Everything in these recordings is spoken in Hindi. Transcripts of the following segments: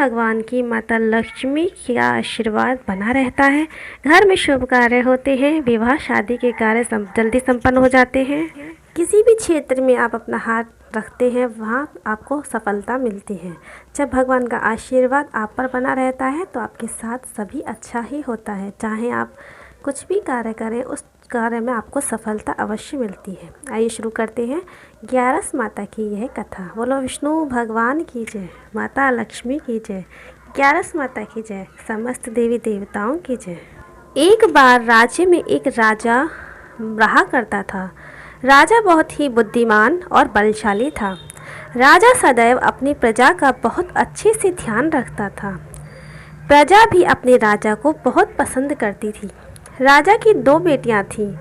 भगवान की माता लक्ष्मी का आशीर्वाद बना रहता है। घर में शुभ कार्य होते हैं, विवाह शादी के कार्य जल्दी संपन्न हो जाते हैं। किसी भी क्षेत्र में आप अपना हाथ रखते हैं वहाँ आपको सफलता मिलती है। जब भगवान का आशीर्वाद आप पर बना रहता है तो आपके साथ सभी अच्छा ही होता है। चाहे आप कुछ भी कार्य करें, उस कार्य में आपको सफलता अवश्य मिलती है। आइए शुरू करते हैं ग्यारस माता की यह कथा। बोलो विष्णु भगवान की जय, माता लक्ष्मी की जय, ग्यारस माता की जय, समस्त देवी देवताओं की जय। एक बार राज्य में एक राजा रहा करता था। राजा बहुत ही बुद्धिमान और बलशाली था। राजा सदैव अपनी प्रजा का बहुत अच्छे से ध्यान रखता था। प्रजा भी अपने राजा को बहुत पसंद करती थी। राजा की 2 बेटियां थीं।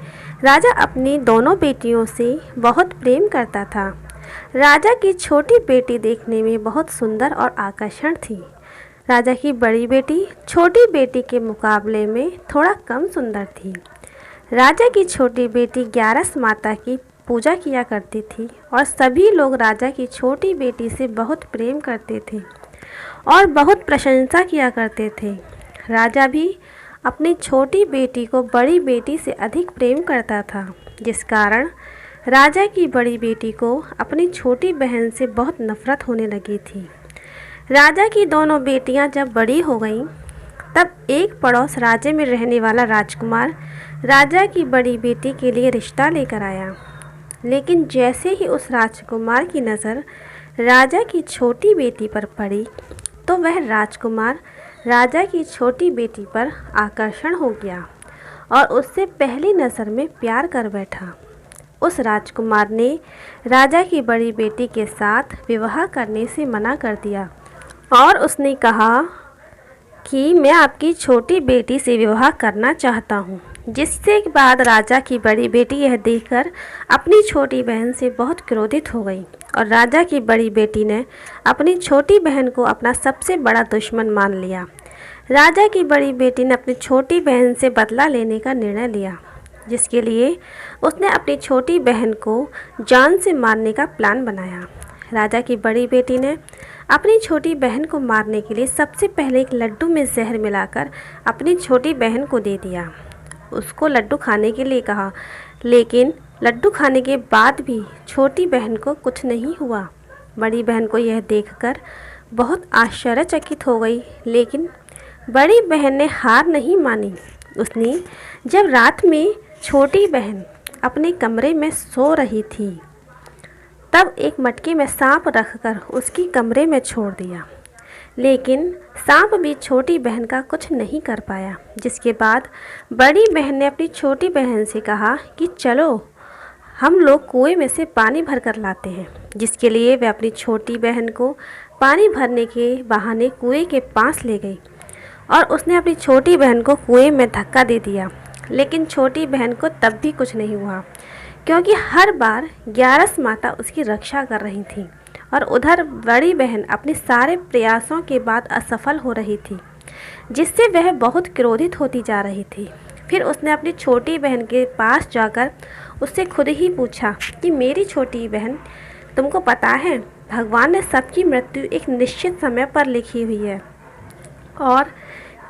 राजा अपनी दोनों बेटियों से बहुत प्रेम करता था। राजा की छोटी बेटी देखने में बहुत सुंदर और आकर्षण थी। राजा की बड़ी बेटी छोटी बेटी के मुकाबले में थोड़ा कम सुंदर थी। राजा की छोटी बेटी ग्यारस माता की पूजा किया करती थी और सभी लोग राजा की छोटी बेटी से बहुत प्रेम करते थे और बहुत प्रशंसा किया करते थे। राजा भी अपनी छोटी बेटी को बड़ी बेटी से अधिक प्रेम करता था, जिस कारण राजा की बड़ी बेटी को अपनी छोटी बहन से बहुत नफरत होने लगी थी। राजा की दोनों बेटियां जब बड़ी हो गईं, तब एक पड़ोस राज्य में रहने वाला राजकुमार राजा की बड़ी बेटी के लिए रिश्ता लेकर आया। लेकिन जैसे ही उस राजकुमार की नज़र राजा की छोटी बेटी पर पड़ी, तो वह राजकुमार राजा की छोटी बेटी पर आकर्षण हो गया और उससे पहली नज़र में प्यार कर बैठा। उस राजकुमार ने राजा की बड़ी बेटी के साथ विवाह करने से मना कर दिया और उसने कहा कि मैं आपकी छोटी बेटी से विवाह करना चाहता हूँ। जिसके बाद राजा की बड़ी बेटी यह देखकर अपनी छोटी बहन से बहुत क्रोधित हो गई और राजा की बड़ी बेटी ने अपनी छोटी बहन को अपना सबसे बड़ा दुश्मन मान लिया। राजा की बड़ी बेटी ने अपनी छोटी बहन से बदला लेने का निर्णय लिया, जिसके लिए उसने अपनी छोटी बहन को जान से मारने का प्लान बनाया। राजा की बड़ी बेटी ने अपनी छोटी बहन को मारने के लिए सबसे पहले एक लड्डू में जहर मिलाकर अपनी छोटी बहन को दे दिया। उसको लड्डू खाने के लिए कहा, लेकिन लड्डू खाने के बाद भी छोटी बहन को कुछ नहीं हुआ। बड़ी बहन को यह देखकर बहुत आश्चर्यचकित हो गई, लेकिन बड़ी बहन ने हार नहीं मानी। उसने जब रात में छोटी बहन अपने कमरे में सो रही थी, तब एक मटके में सांप रखकर उसकी कमरे में छोड़ दिया, लेकिन सांप भी छोटी बहन का कुछ नहीं कर पाया। जिसके बाद बड़ी बहन ने अपनी छोटी बहन से कहा कि चलो हम लोग कुएं में से पानी भर कर लाते हैं। जिसके लिए वह अपनी छोटी बहन को पानी भरने के बहाने कुएं के पास ले गई और उसने अपनी छोटी बहन को कुएं में धक्का दे दिया। लेकिन छोटी बहन को तब भी कुछ नहीं हुआ, क्योंकि हर बार ग्यारस माता उसकी रक्षा कर रही थी और उधर बड़ी बहन अपने सारे प्रयासों के बाद असफल हो रही थी, जिससे वह बहुत क्रोधित होती जा रही थी। फिर उसने अपनी छोटी बहन के पास जाकर उससे खुद ही पूछा कि मेरी छोटी बहन, तुमको पता है भगवान ने सबकी मृत्यु एक निश्चित समय पर लिखी हुई है, और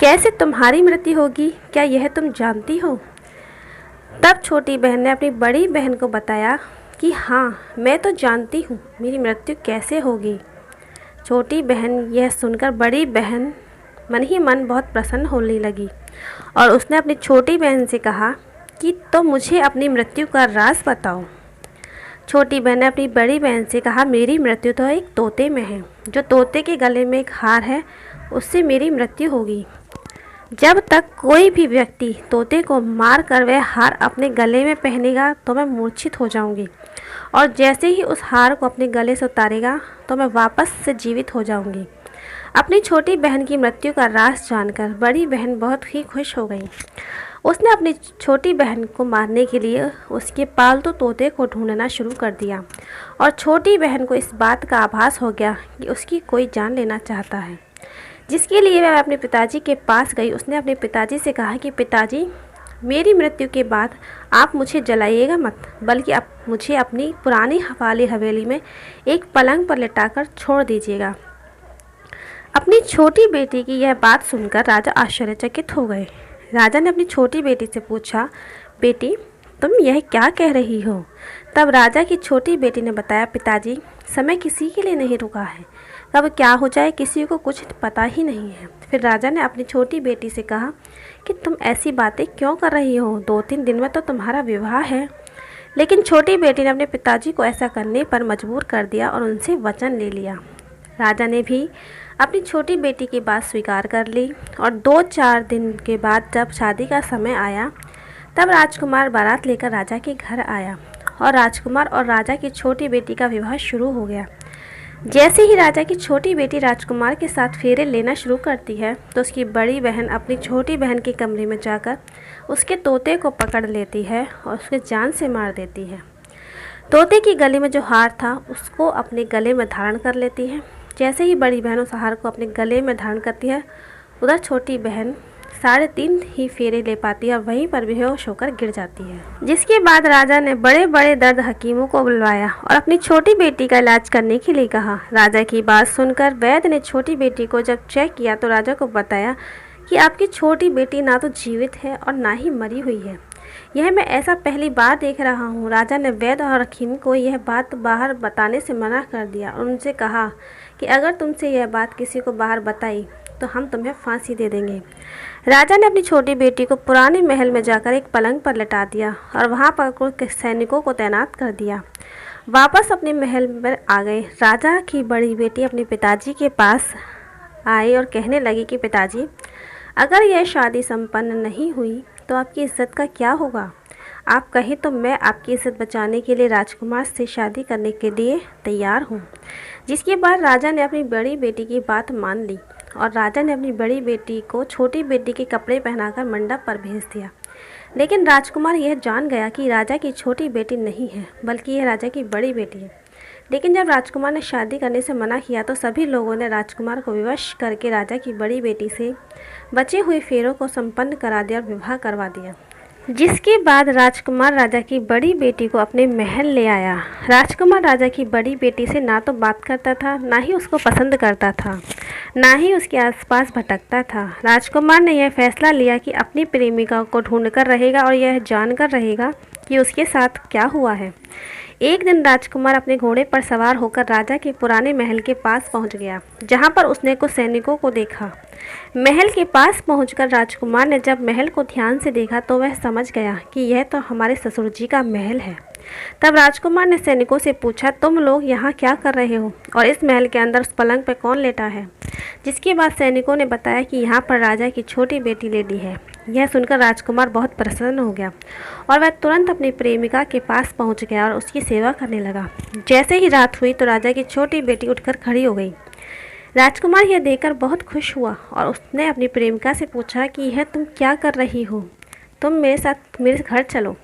कैसे तुम्हारी मृत्यु होगी, क्या यह तुम जानती हो? तब छोटी बहन ने अपनी बड़ी बहन को बताया कि हाँ, मैं तो जानती हूँ मेरी मृत्यु कैसे होगी। छोटी बहन यह सुनकर बड़ी बहन मन ही मन बहुत प्रसन्न होने लगी और उसने अपनी छोटी बहन से कहा कि तो मुझे अपनी मृत्यु का राज बताओ। छोटी बहन ने अपनी बड़ी बहन से कहा, मेरी मृत्यु तो एक तोते में है। जो तोते के गले में एक हार है, उससे मेरी मृत्यु होगी। जब तक कोई भी व्यक्ति तोते को मार कर वह हार अपने गले में पहनेगा तो मैं मूर्छित हो जाऊंगी, और जैसे ही उस हार को अपने गले से उतारेगा तो मैं वापस से जीवित हो जाऊंगी। अपनी छोटी बहन की मृत्यु का राज जानकर बड़ी बहन बहुत ही खुश हो गई। उसने अपनी छोटी बहन को मारने के लिए उसके पालतू तोते को ढूंढना शुरू कर दिया और छोटी बहन को इस बात का आभास हो गया कि उसकी कोई जान लेना चाहता है, जिसके लिए वह अपने पिताजी के पास गई। उसने अपने पिताजी से कहा कि पिताजी, मेरी मृत्यु के बाद आप मुझे जलाइएगा मत, बल्कि आप मुझे अपनी पुरानी वाली हवेली में एक पलंग पर लिटाकर छोड़ दीजिएगा। अपनी छोटी बेटी की यह बात सुनकर राजा आश्चर्यचकित हो गए। राजा ने अपनी छोटी बेटी से पूछा, बेटी तुम यह क्या कह रही हो? तब राजा की छोटी बेटी ने बताया, पिताजी समय किसी के लिए नहीं रुका है, कब क्या हो जाए किसी को कुछ पता ही नहीं है। फिर राजा ने अपनी छोटी बेटी से कहा कि तुम ऐसी बातें क्यों कर रही हो, 2-3 दिन में तो तुम्हारा विवाह है। लेकिन छोटी बेटी ने अपने पिताजी को ऐसा करने पर मजबूर कर दिया और उनसे वचन ले लिया। राजा ने भी अपनी छोटी बेटी की बात स्वीकार कर ली और 2-4 दिन के बाद जब शादी का समय आया तब राजकुमार बारात लेकर राजा के घर आया और राजकुमार और राजा की छोटी बेटी का विवाह शुरू हो गया। जैसे ही राजा की छोटी बेटी राजकुमार के साथ फेरे लेना शुरू करती है तो उसकी बड़ी बहन अपनी छोटी बहन के कमरे में जाकर उसके तोते को पकड़ लेती है और उसके जान से मार देती है। तोते की गले में जो हार था उसको अपने गले में धारण कर लेती है। जैसे ही बड़ी बहन उस हार को अपने गले में धारण करती है, उधर छोटी बहन 3.5 ही फेरे ले पाती है और वहीं पर बेहोश होकर गिर जाती है। जिसके बाद राजा ने बड़े बड़े दर्द हकीमों को बुलवाया और अपनी छोटी बेटी का इलाज करने के लिए कहा। राजा की बात सुनकर वैद्य ने छोटी बेटी को जब चेक किया तो राजा को बताया कि आपकी छोटी बेटी ना तो जीवित है और ना ही मरी हुई है। यह मैं ऐसा पहली बार देख रहा हूँ। राजा ने वैद्य और हकीम को यह बात बाहर बताने से मना कर दिया और उनसे कहा कि अगर तुमसे यह बात किसी को बाहर बताई तो हम तुम्हें फांसी दे देंगे। राजा ने अपनी छोटी बेटी को पुराने महल में जाकर एक पलंग पर लटा दिया और वहाँ पर कुछ सैनिकों को तैनात कर दिया। वापस अपने महल में आ गए। राजा की बड़ी बेटी अपने पिताजी के पास आई और कहने लगी कि पिताजी, अगर यह शादी संपन्न नहीं हुई तो आपकी इज्जत का क्या होगा? आप कहें तो मैं आपकी इज्जत बचाने के लिए राजकुमार से शादी करने के लिए तैयार हूँ। जिसके बाद राजा ने अपनी बड़ी बेटी की बात मान ली और राजा ने अपनी बड़ी बेटी को छोटी बेटी के कपड़े पहनाकर मंडप पर भेज दिया। लेकिन राजकुमार यह जान गया कि राजा की छोटी बेटी नहीं है बल्कि यह राजा की बड़ी बेटी है। लेकिन जब राजकुमार ने शादी करने से मना किया तो सभी लोगों ने राजकुमार को विवश करके राजा की बड़ी बेटी से बचे हुए फेरों को संपन्न करा दिया और विवाह करवा दिया। जिसके बाद राजकुमार राजा की बड़ी बेटी को अपने महल ले आया। राजकुमार राजा की बड़ी बेटी से ना तो बात करता था, ना ही उसको पसंद करता था, ना ही उसके आसपास भटकता था। राजकुमार ने यह फैसला लिया कि अपनी प्रेमिका को ढूंढकर रहेगा और यह जानकर रहेगा कि उसके साथ क्या हुआ है। एक दिन राजकुमार अपने घोड़े पर सवार होकर राजा के पुराने महल के पास पहुंच गया, जहां पर उसने कुछ सैनिकों को देखा। महल के पास पहुंचकर राजकुमार ने जब महल को ध्यान से देखा तो वह समझ गया कि यह तो हमारे ससुर जी का महल है। तब राजकुमार ने सैनिकों से पूछा, तुम लोग यहाँ क्या कर रहे हो और इस महल के अंदर उस पलंग पर कौन लेटा है? जिसके बाद सैनिकों ने बताया कि यहाँ पर राजा की छोटी बेटी लेटी है। यह सुनकर राजकुमार बहुत प्रसन्न हो गया और वह तुरंत अपनी प्रेमिका के पास पहुँच गया और उसकी सेवा करने लगा। जैसे ही रात हुई तो राजा की छोटी बेटी उठकर खड़ी हो गई। राजकुमार यह देखकर बहुत खुश हुआ और उसने अपनी प्रेमिका से पूछा कि यह तुम क्या कर रही हो? तुम मेरे साथ मेरे घर चलो।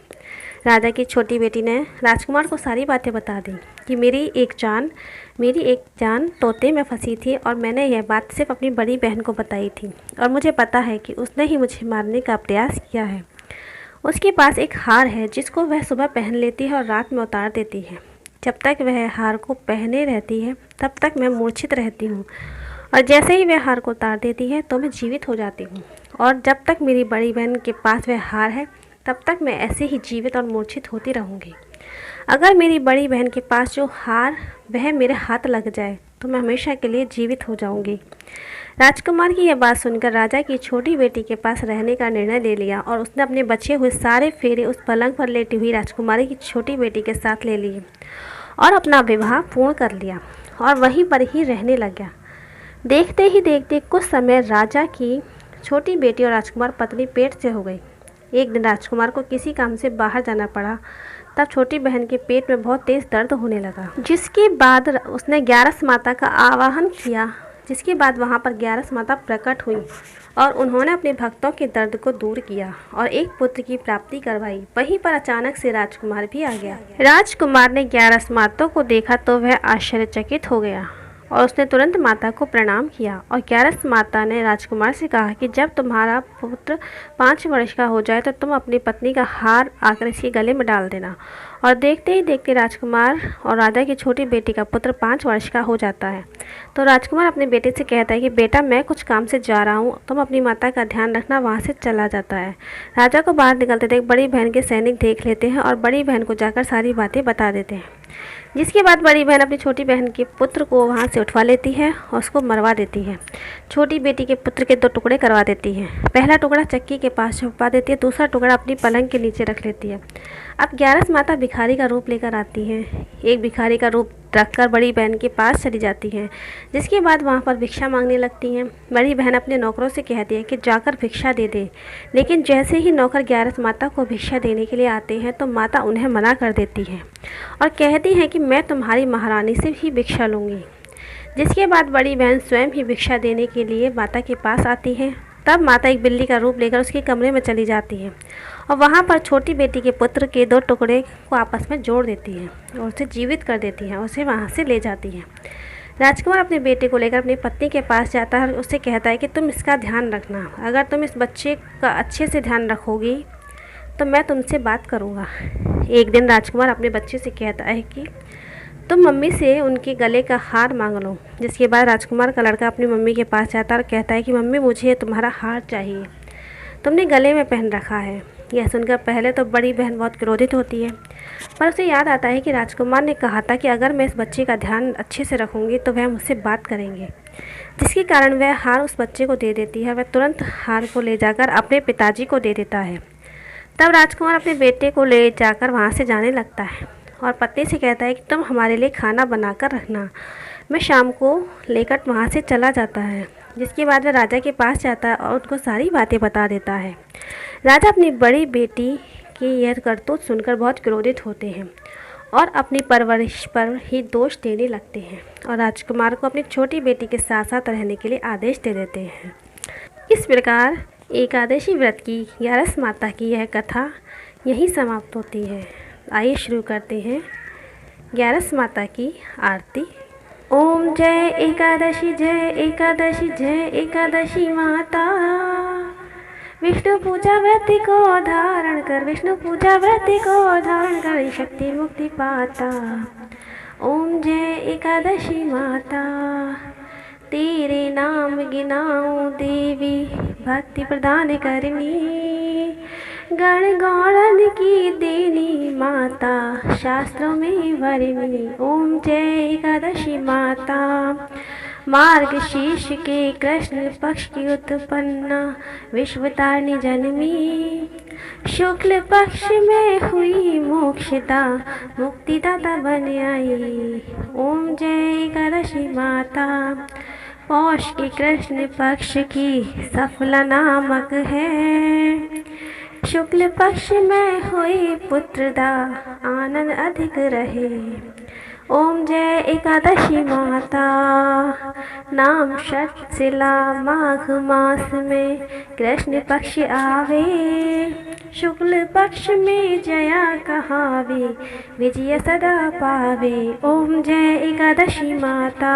राजा की छोटी बेटी ने राजकुमार को सारी बातें बता दी कि मेरी एक जान तोते में फंसी थी और मैंने यह बात सिर्फ अपनी बड़ी बहन को बताई थी और मुझे पता है कि उसने ही मुझे मारने का प्रयास किया है। उसके पास एक हार है जिसको वह सुबह पहन लेती है और रात में उतार देती है। जब तक वह हार को पहने रहती है तब तक मैं मूर्छित रहती हूँ और जैसे ही वह हार को उतार देती है तो मैं जीवित हो जाती हूँ और जब तक मेरी बड़ी बहन के पास वह हार है तब तक मैं ऐसे ही जीवित और मूर्छित होती रहूँगी। अगर मेरी बड़ी बहन के पास जो हार वह मेरे हाथ लग जाए तो मैं हमेशा के लिए जीवित हो जाऊँगी। राजकुमार की यह बात सुनकर राजा की छोटी बेटी के पास रहने का निर्णय ले लिया और उसने अपने बचे हुए सारे फेरे उस पलंग पर लेटी हुई राजकुमारी की छोटी बेटी के साथ ले लिए और अपना विवाह पूर्ण कर लिया और वहीं पर ही रहने लग गया। देखते ही देखते कुछ समय राजा की छोटी बेटी और राजकुमार पत्नी पेट से हो गई। एक दिन राजकुमार को किसी काम से बाहर जाना पड़ा। तब छोटी बहन के पेट में बहुत तेज़ दर्द होने लगा, जिसके बाद उसने 11 माता का आवाहन किया। जिसके बाद वहाँ पर 11 माता प्रकट हुई और उन्होंने अपने भक्तों के दर्द को दूर किया और एक पुत्र की प्राप्ति करवाई। वहीं पर अचानक से राजकुमार भी आ गया। राजकुमार ने 11 माताओं को देखा तो वह आश्चर्यचकित हो गया। और उसने तुरंत माता को प्रणाम किया। और ग्यारस माता ने राजकुमार से कहा कि जब तुम्हारा पुत्र 5 वर्ष का हो जाए तो तुम अपनी पत्नी का हार आकर इसके गले में डाल देना। और देखते ही देखते राजकुमार और राजा की छोटी बेटी का पुत्र 5 वर्ष का हो जाता है। तो राजकुमार अपने बेटे से कहता है कि बेटा, मैं कुछ काम से जा रहा हूँ, तुम अपनी माता का ध्यान रखना। वहाँ से चला जाता है। राजा को बाहर निकलते देख बड़ी बहन के सैनिक देख लेते हैं और बड़ी बहन को जाकर सारी बातें बता देते हैं। जिसके बाद बड़ी बहन अपनी छोटी बहन के पुत्र को वहाँ से उठवा लेती है और उसको मरवा देती है। छोटी बेटी के पुत्र के 2 टुकड़े करवा देती है। पहला टुकड़ा चक्की के पास छुपा देती है, दूसरा टुकड़ा अपनी पलंग के नीचे रख लेती है। अब ग्यारस माता भिखारी का रूप लेकर आती हैं। एक भिखारी का रूप रखकर बड़ी बहन के पास चली जाती हैं। जिसके बाद वहाँ पर भिक्षा मांगने लगती हैं। बड़ी बहन अपने नौकरों से कहती है कि जाकर भिक्षा दे दे। लेकिन जैसे ही नौकर ग्यारस माता को भिक्षा देने के लिए आते हैं तो माता उन्हें मना कर देती है और कहती हैं कि मैं तुम्हारी महारानी से ही भिक्षा लूँगी। जिसके बाद बड़ी बहन स्वयं ही भिक्षा देने के लिए माता के पास आती है। तब माता एक बिल्ली का रूप लेकर उसके कमरे में चली जाती है और वहाँ पर छोटी बेटी के पुत्र के 2 टुकड़े को आपस में जोड़ देती है और उसे जीवित कर देती है और उसे वहाँ से ले जाती है। राजकुमार अपने बेटे को लेकर अपनी पत्नी के पास जाता है और उससे कहता है कि तुम इसका ध्यान रखना। अगर तुम इस बच्चे का अच्छे से ध्यान रखोगी तो मैं तुमसे बात करूँगा। एक दिन राजकुमार अपने बच्चे से कहता है कि तुम मम्मी से उनके गले का हार मांग लो। जिसके बाद राजकुमार का लड़का अपनी मम्मी के पास जाता है और कहता है कि मम्मी, मुझे तुम्हारा हार चाहिए, तुमने गले में पहन रखा है। यह सुनकर पहले तो बड़ी बहन बहुत क्रोधित होती है, पर उसे याद आता है कि राजकुमार ने कहा था कि अगर मैं इस बच्चे का ध्यान अच्छे से रखूँगी तो वह मुझसे बात करेंगे। जिसके कारण वह हार उस बच्चे को दे देती है। वह तुरंत हार को ले जाकर अपने पिताजी को दे देता है। तब राजकुमार अपने बेटे को ले जाकर वहाँ से जाने लगता है और पत्नी से कहता है कि तुम हमारे लिए खाना बनाकर रखना। मैं शाम को लेकर वहाँ से चला जाता है। जिसके बाद वह राजा के पास जाता है और उसको सारी बातें बता देता है। राजा अपनी बड़ी बेटी की यह करतूत सुनकर बहुत क्रोधित होते हैं और अपनी परवरिश पर ही दोष देने लगते हैं और राजकुमार को अपनी छोटी बेटी के साथ साथ रहने के लिए आदेश दे देते हैं। इस प्रकार एकादशी व्रत की ग्यारस माता की यह कथा यहीं समाप्त होती है। आइए शुरू करते हैं ग्यारस माता की आरती। ओम जय एकादशी, जय एकादशी, जय एकादशी माता। विष्णु पूजा व्रत को धारण कर, विष्णु पूजा व्रत को धारण कर, शक्ति मुक्ति पाता। ओम जय एकादशी माता। तेरे नाम गिनाऊं देवी, भक्ति प्रदान करनी, गण गौड़न की देनी माता, शास्त्रों में वरनी। ओम जय एकादशी माता। मार्ग शीर्ष के कृष्ण पक्ष की उत्पन्ना, विश्वतारिणी जनमी, शुक्ल पक्ष में हुई मोक्षदा, मुक्तिदाता बन आई। ओम जय एकादशी माता। पौष के कृष्ण पक्ष की सफला नामक है, शुक्ल पक्ष में हुई पुत्रदा, आनंद अधिक रहे। ओम जय एकादशी माता। नाम षटशिला माघ मास में कृष्ण पक्ष आवे, शुक्ल पक्ष में जया कहावे, विजय सदा पावे। ओम जय एकादशी माता।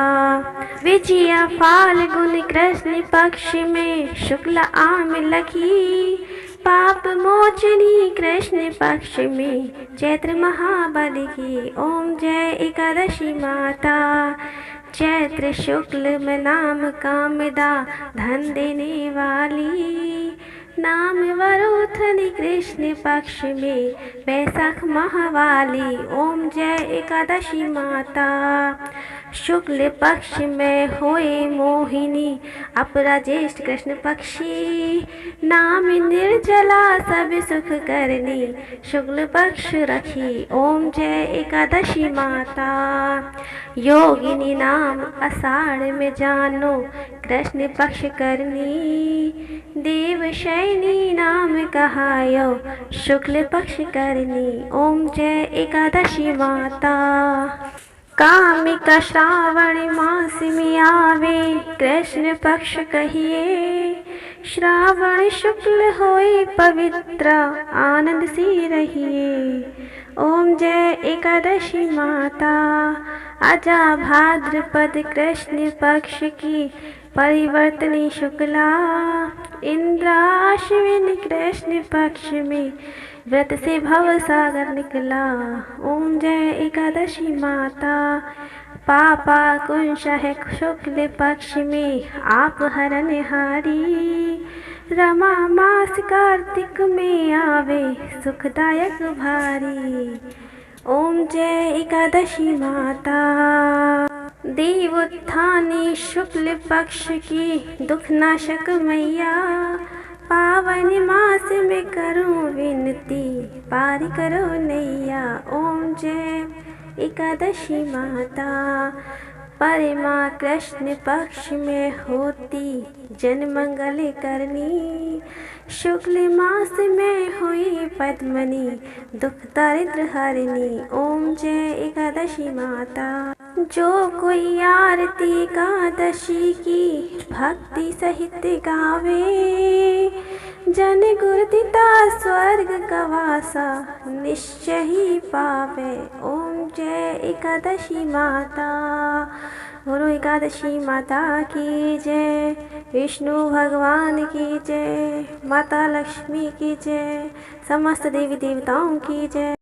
विजया फाल्गुन कृष्ण पक्ष में शुक्ल आम लखी, पाप मोचनी कृष्ण पक्ष में चैत्र महाबल की। ओम जय एकादशी माता। चैत्र शुक्ल में नाम कामदा, धन देने वाली, नाम वरुथनी कृष्ण पक्ष में वैशाख महावाली। ओम जय एकादशी माता। शुक्ल पक्ष में होए मोहिनी, अपरा ज्येष्ठ कृष्ण पक्षी, नाम निर्जला सब सुख करनी, शुक्ल पक्ष रखी। ओम जय एकादशी माता। योगिनी नाम आषाढ़ में जानो, कृष्ण पक्ष करनी, देव शयनी नाम कहायो, शुक्ल पक्ष करनी। ओम जय एकादशी माता। कामिका श्रावण मास में आवे, कृष्ण पक्ष कहिए, श्रावण शुक्ल होए पवित्र, आनंद से रहिए। ओम जय एकादशी माता। आजा भाद्रपद कृष्ण पक्ष की परिवर्तनी शुक्ला, इंद्राश्विन कृष्ण पक्ष में व्रत से भव सागर निकला। ओम जय एकादशी माता। पापा कुंश है शुक्ल पक्ष में आप हरनहारी, रमा मास कार्तिक में आवे सुखदायक भारी। ओम जय एकादशी माता। देवोत्थानी शुक्ल पक्ष की दुखनाशक मैया, पावन मास में करूं विनती पार करो नैया। ओम जय एकादशी माता। परमा कृष्ण पक्ष में होती जन मंगल करनी, शुक्ल मास में हुई पद्मनी दुख दारिद्र हरनी। ओम जय एकादशी माता। जो कोई आरती एकादशी की भक्ति सहित गावे, जन गुरुदिता स्वर्ग का वासा निश्चय ही पावे। ओम जय एकादशी माता। बोलो एकादशी माता की जय, विष्णु भगवान की जय, माता लक्ष्मी की जय, समस्त देवी देवताओं की जय।